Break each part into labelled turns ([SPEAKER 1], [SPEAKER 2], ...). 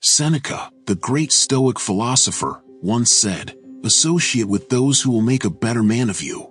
[SPEAKER 1] Seneca, the great Stoic philosopher, once said, "Associate with those who will make a better man of you.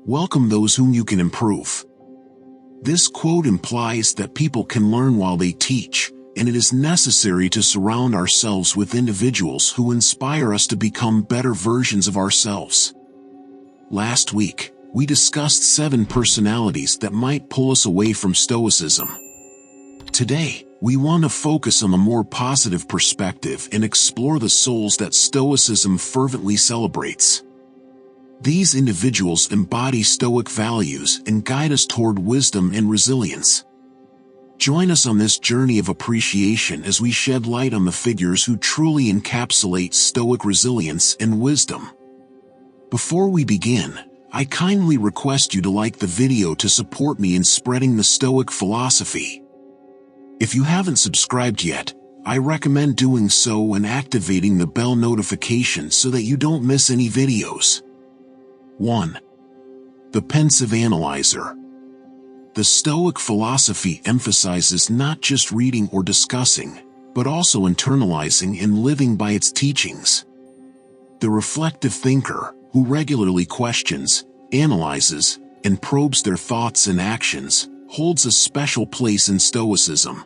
[SPEAKER 1] Welcome those whom you can improve." This quote implies that people can learn while they teach, and it is necessary to surround ourselves with individuals who inspire us to become better versions of ourselves. Last week, we discussed 7 personalities that might pull us away from Stoicism. Today, we want to focus on a more positive perspective and explore the souls that Stoicism fervently celebrates. These individuals embody Stoic values and guide us toward wisdom and resilience. Join us on this journey of appreciation as we shed light on the figures who truly encapsulate Stoic resilience and wisdom. Before we begin, I kindly request you to like the video to support me in spreading the Stoic philosophy. If you haven't subscribed yet, I recommend doing so and activating the bell notification so that you don't miss any videos. 1. The pensive analyzer. The Stoic philosophy emphasizes not just reading or discussing, but also internalizing and living by its teachings. The reflective thinker, who regularly questions, analyzes, and probes their thoughts and actions, holds a special place in Stoicism.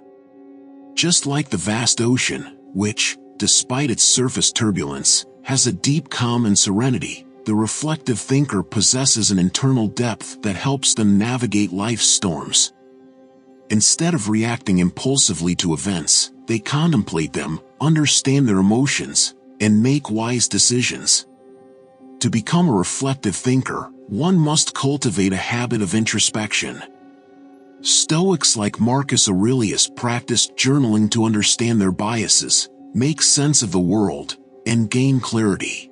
[SPEAKER 1] Just like the vast ocean, which, despite its surface turbulence, has a deep calm and serenity, the reflective thinker possesses an internal depth that helps them navigate life's storms. Instead of reacting impulsively to events, they contemplate them, understand their emotions, and make wise decisions. To become a reflective thinker, one must cultivate a habit of introspection. Stoics like Marcus Aurelius practiced journaling to understand their biases, make sense of the world, and gain clarity.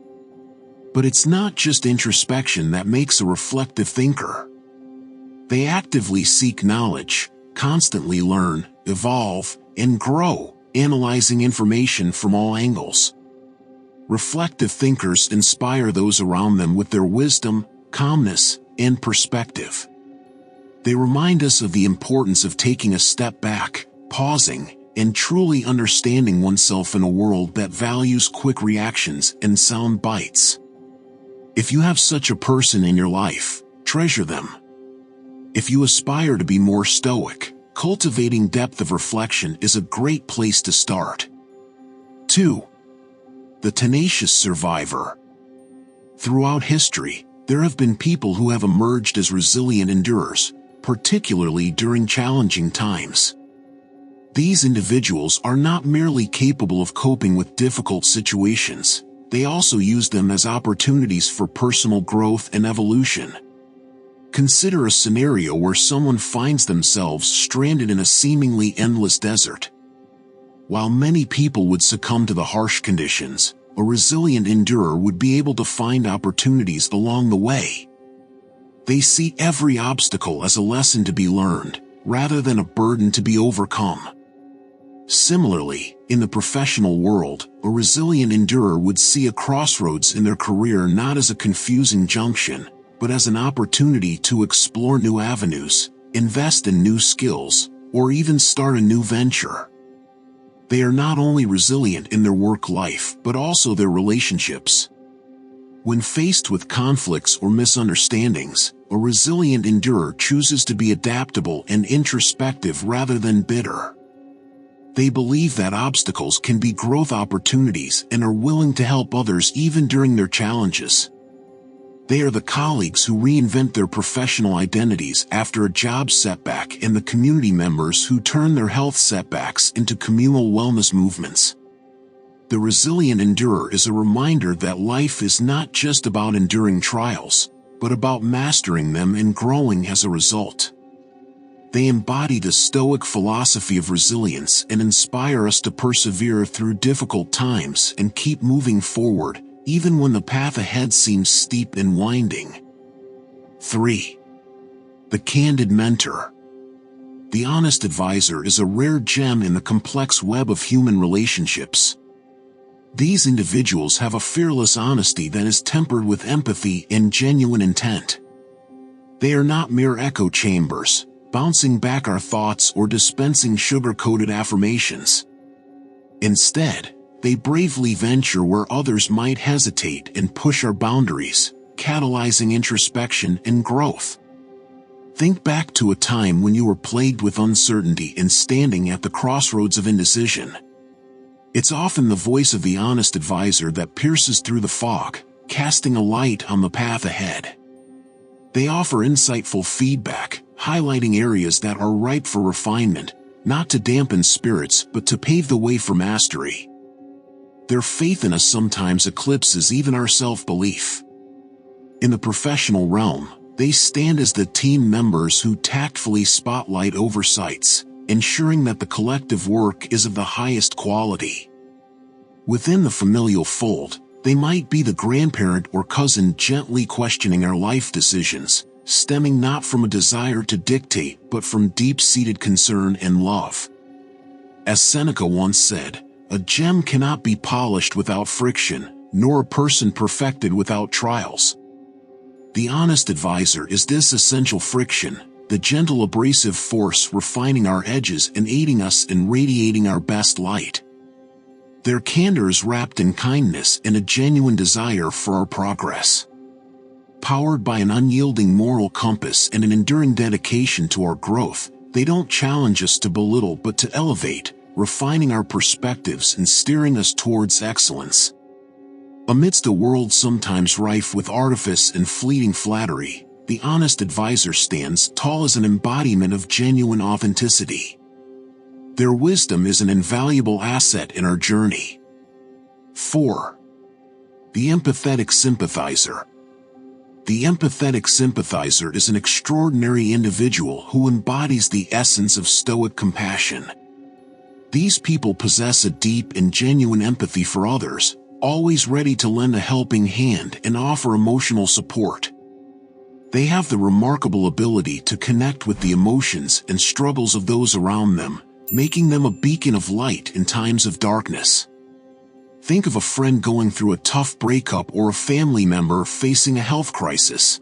[SPEAKER 1] But it's not just introspection that makes a reflective thinker. They actively seek knowledge, constantly learn, evolve, and grow, analyzing information from all angles. Reflective thinkers inspire those around them with their wisdom, calmness, and perspective. They remind us of the importance of taking a step back, pausing, and truly understanding oneself in a world that values quick reactions and sound bites. If you have such a person in your life, treasure them. If you aspire to be more stoic, cultivating depth of reflection is a great place to start. 2. The tenacious survivor. Throughout history, there have been people who have emerged as resilient endurers, particularly during challenging times. These individuals are not merely capable of coping with difficult situations, they also use them as opportunities for personal growth and evolution. Consider a scenario where someone finds themselves stranded in a seemingly endless desert. While many people would succumb to the harsh conditions, a resilient endurer would be able to find opportunities along the way. They see every obstacle as a lesson to be learned, rather than a burden to be overcome. Similarly, in the professional world, a resilient endurer would see a crossroads in their career not as a confusing junction, but as an opportunity to explore new avenues, invest in new skills, or even start a new venture. They are not only resilient in their work life, but also their relationships. When faced with conflicts or misunderstandings, a resilient endurer chooses to be adaptable and introspective rather than bitter. They believe that obstacles can be growth opportunities and are willing to help others even during their challenges. They are the colleagues who reinvent their professional identities after a job setback and the community members who turn their health setbacks into communal wellness movements. The resilient endurer is a reminder that life is not just about enduring trials, but about mastering them and growing as a result. They embody the Stoic philosophy of resilience and inspire us to persevere through difficult times and keep moving forward, even when the path ahead seems steep and winding. 3. The candid mentor. The honest advisor is a rare gem in the complex web of human relationships. These individuals have a fearless honesty that is tempered with empathy and genuine intent. They are not mere echo chambers, bouncing back our thoughts or dispensing sugar-coated affirmations. Instead, they bravely venture where others might hesitate and push our boundaries, catalyzing introspection and growth. Think back to a time when you were plagued with uncertainty and standing at the crossroads of indecision. It's often the voice of the honest advisor that pierces through the fog, casting a light on the path ahead. They offer insightful feedback, highlighting areas that are ripe for refinement, not to dampen spirits but to pave the way for mastery. Their faith in us sometimes eclipses even our self-belief. In the professional realm, they stand as the team members who tactfully spotlight oversights, ensuring that the collective work is of the highest quality. Within the familial fold, they might be the grandparent or cousin gently questioning our life decisions, stemming not from a desire to dictate but from deep-seated concern and love. As Seneca once said, "A gem cannot be polished without friction, nor a person perfected without trials." The honest advisor is this essential friction, the gentle abrasive force refining our edges and aiding us in radiating our best light. Their candor is wrapped in kindness and a genuine desire for our progress. Powered by an unyielding moral compass and an enduring dedication to our growth, they don't challenge us to belittle but to elevate, refining our perspectives and steering us towards excellence. Amidst a world sometimes rife with artifice and fleeting flattery, the honest advisor stands tall as an embodiment of genuine authenticity. Their wisdom is an invaluable asset in our journey. 4. The empathetic sympathizer. The empathetic sympathizer is an extraordinary individual who embodies the essence of Stoic compassion. These people possess a deep and genuine empathy for others, always ready to lend a helping hand and offer emotional support. They have the remarkable ability to connect with the emotions and struggles of those around them, making them a beacon of light in times of darkness. Think of a friend going through a tough breakup or a family member facing a health crisis.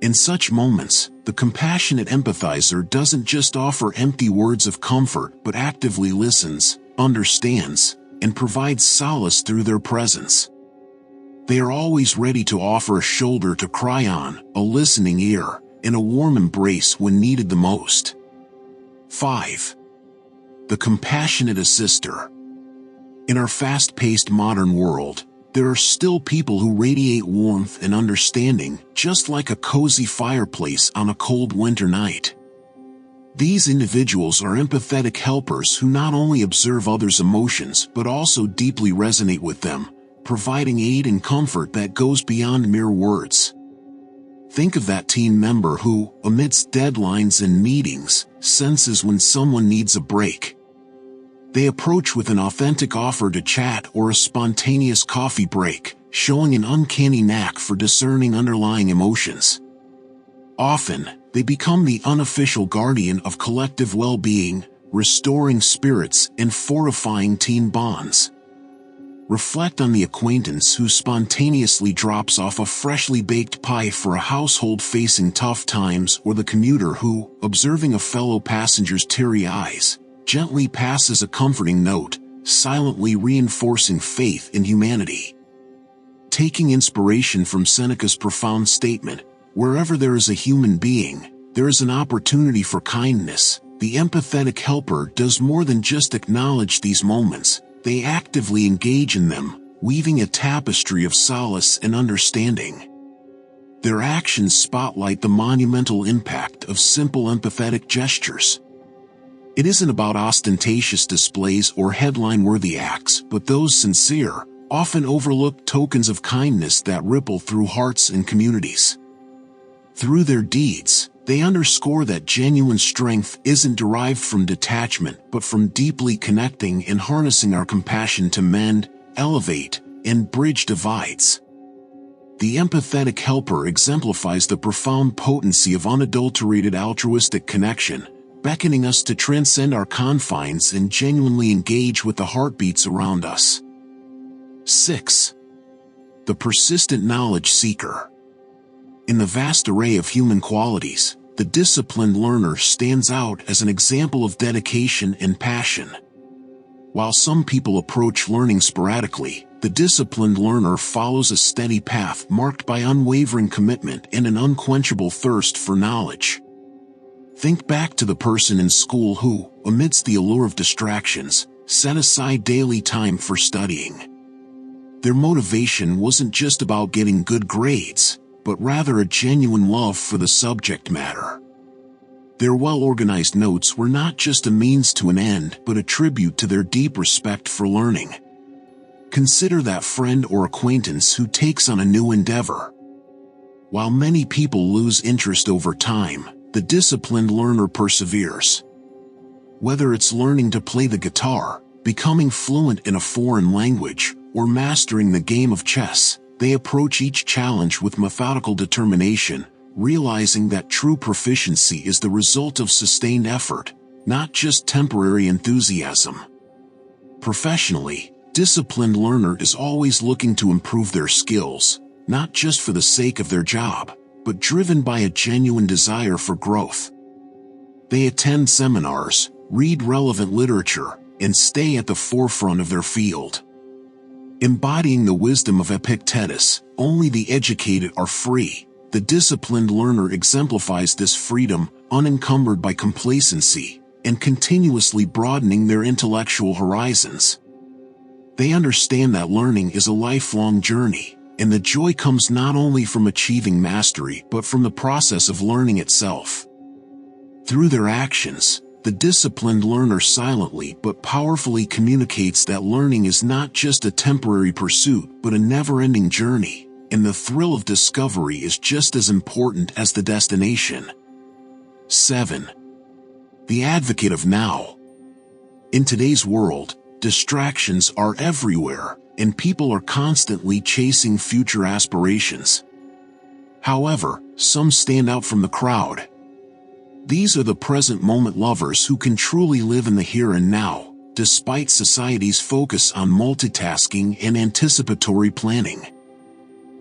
[SPEAKER 1] In such moments, the compassionate empathizer doesn't just offer empty words of comfort but actively listens, understands, and provides solace through their presence. They are always ready to offer a shoulder to cry on, a listening ear, and a warm embrace when needed the most. 5. The compassionate assister. In our fast-paced modern world, there are still people who radiate warmth and understanding, just like a cozy fireplace on a cold winter night. These individuals are empathetic helpers who not only observe others' emotions but also deeply resonate with them, providing aid and comfort that goes beyond mere words. Think of that team member who, amidst deadlines and meetings, senses when someone needs a break. They approach with an authentic offer to chat or a spontaneous coffee break, showing an uncanny knack for discerning underlying emotions. Often, they become the unofficial guardian of collective well-being, restoring spirits and fortifying team bonds. Reflect on the acquaintance who spontaneously drops off a freshly baked pie for a household facing tough times, or the commuter who, observing a fellow passenger's teary eyes, gently passes a comforting note, silently reinforcing faith in humanity. Taking inspiration from Seneca's profound statement, "Wherever there is a human being, there is an opportunity for kindness," the empathetic helper does more than just acknowledge these moments. They actively engage in them, weaving a tapestry of solace and understanding. Their actions spotlight the monumental impact of simple empathetic gestures. It isn't about ostentatious displays or headline-worthy acts, but those sincere, often overlooked tokens of kindness that ripple through hearts and communities. Through their deeds, they underscore that genuine strength isn't derived from detachment but from deeply connecting and harnessing our compassion to mend, elevate, and bridge divides. The empathetic helper exemplifies the profound potency of unadulterated altruistic connection, beckoning us to transcend our confines and genuinely engage with the heartbeats around us. 6. The persistent knowledge seeker. In the vast array of human qualities, the disciplined learner stands out as an example of dedication and passion. While some people approach learning sporadically, the disciplined learner follows a steady path marked by unwavering commitment and an unquenchable thirst for knowledge. Think back to the person in school who, amidst the allure of distractions, set aside daily time for studying. Their motivation wasn't just about getting good grades, but rather a genuine love for the subject matter. Their well-organized notes were not just a means to an end, but a tribute to their deep respect for learning. Consider that friend or acquaintance who takes on a new endeavor. While many people lose interest over time, the disciplined learner perseveres. Whether it's learning to play the guitar, becoming fluent in a foreign language, or mastering the game of chess, they approach each challenge with methodical determination, realizing that true proficiency is the result of sustained effort, not just temporary enthusiasm. Professionally, disciplined learner is always looking to improve their skills, not just for the sake of their job, but driven by a genuine desire for growth. They attend seminars, read relevant literature, and stay at the forefront of their field. Embodying the wisdom of Epictetus, only the educated are free, the disciplined learner exemplifies this freedom, unencumbered by complacency, and continuously broadening their intellectual horizons. They understand that learning is a lifelong journey, and the joy comes not only from achieving mastery but from the process of learning itself. Through their actions, the disciplined learner silently but powerfully communicates that learning is not just a temporary pursuit but a never-ending journey, and the thrill of discovery is just as important as the destination. 7. The advocate of now. In today's world, distractions are everywhere, and people are constantly chasing future aspirations. However, some stand out from the crowd. These are the present moment lovers who can truly live in the here and now, despite society's focus on multitasking and anticipatory planning.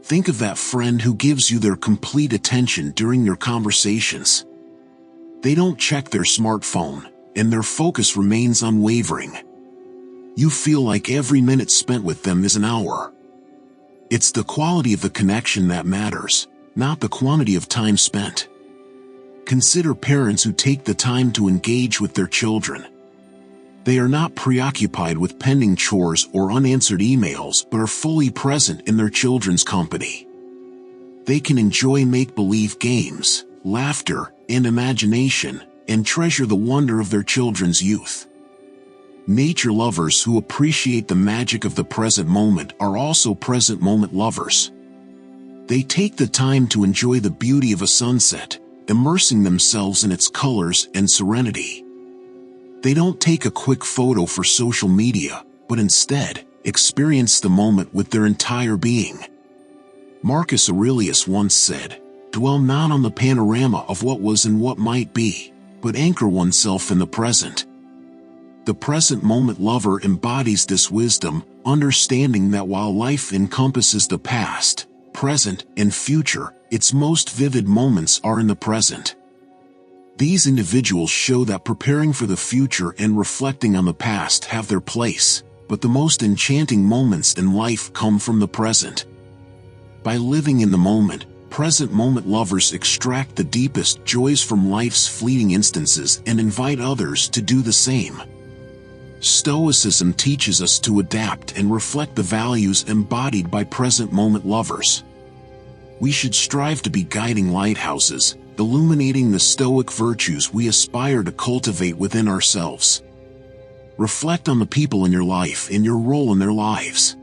[SPEAKER 1] Think of that friend who gives you their complete attention during your conversations. They don't check their smartphone, and their focus remains unwavering. You feel like every minute spent with them is an hour. It's the quality of the connection that matters, not the quantity of time spent. Consider parents who take the time to engage with their children. They are not preoccupied with pending chores or unanswered emails but are fully present in their children's company. They can enjoy make-believe games, laughter, and imagination, and treasure the wonder of their children's youth. Nature lovers who appreciate the magic of the present moment are also present moment lovers. They take the time to enjoy the beauty of a sunset, immersing themselves in its colors and serenity. They don't take a quick photo for social media, but instead, experience the moment with their entire being. Marcus Aurelius once said, "Dwell not on the panorama of what was and what might be, but anchor oneself in the present." The present moment lover embodies this wisdom, understanding that while life encompasses the past, present, and future, its most vivid moments are in the present. These individuals show that preparing for the future and reflecting on the past have their place, but the most enchanting moments in life come from the present. By living in the moment, present moment lovers extract the deepest joys from life's fleeting instances and invite others to do the same. Stoicism teaches us to adapt and reflect the values embodied by present moment lovers. We should strive to be guiding lighthouses, illuminating the Stoic virtues we aspire to cultivate within ourselves. Reflect on the people in your life and your role in their lives.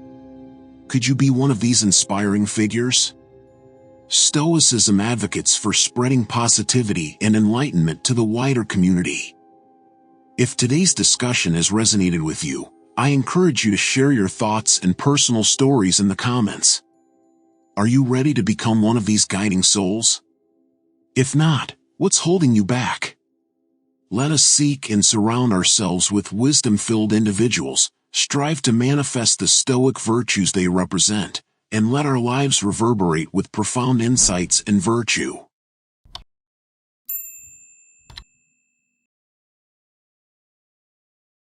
[SPEAKER 1] Could you be one of these inspiring figures? Stoicism advocates for spreading positivity and enlightenment to the wider community. If today's discussion has resonated with you, I encourage you to share your thoughts and personal stories in the comments. Are you ready to become one of these guiding souls? If not, what's holding you back? Let us seek and surround ourselves with wisdom-filled individuals, strive to manifest the Stoic virtues they represent, and let our lives reverberate with profound insights and virtue.